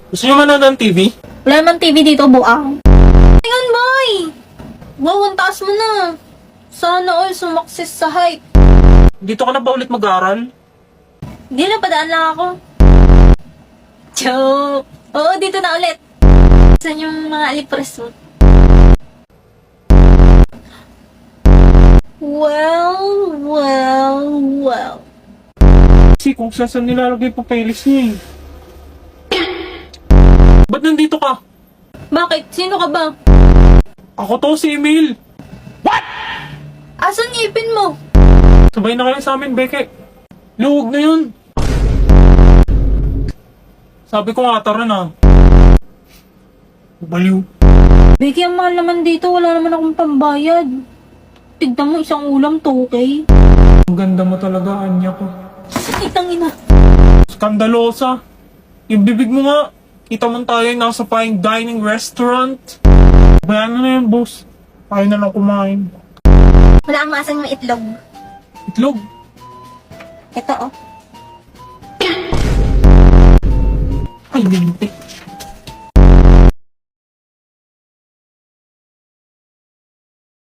Gusto niyo manood ng TV? Wala naman TV dito, buang. Ayun, boy! Wow, ang taas mo na. Sana all sumaksis sa height. Dito ka na ba ulit mag-aaral? Hindi na, padaan lang ako. Joke! Oo, dito na ulit. Saan yung mga alipres mo? Well. Kasi kung saan nilalagay pa papeles niya eh. Ba't nandito ka? Bakit? Sino ka ba? Ako to, si Emil. Asan ngipin mo? Sabay na kayo sa amin, Beke. Luwag na yun. Sabi ko nga, tara na. Baliw. Becky, ang mahal naman dito. Wala naman akong pambayad. Tignan mo, isang ulam, 2K. Ang ganda mo talaga, Anya ko. Itang ina. Skandalosa. Yung bibig mo nga. Kita mo tayo nasa fine dining restaurant. Bayan na yan, boss. Tayo na lang kumain. Wala ang masang may itlog. Itlog. Ito, oh. Ay, lintik.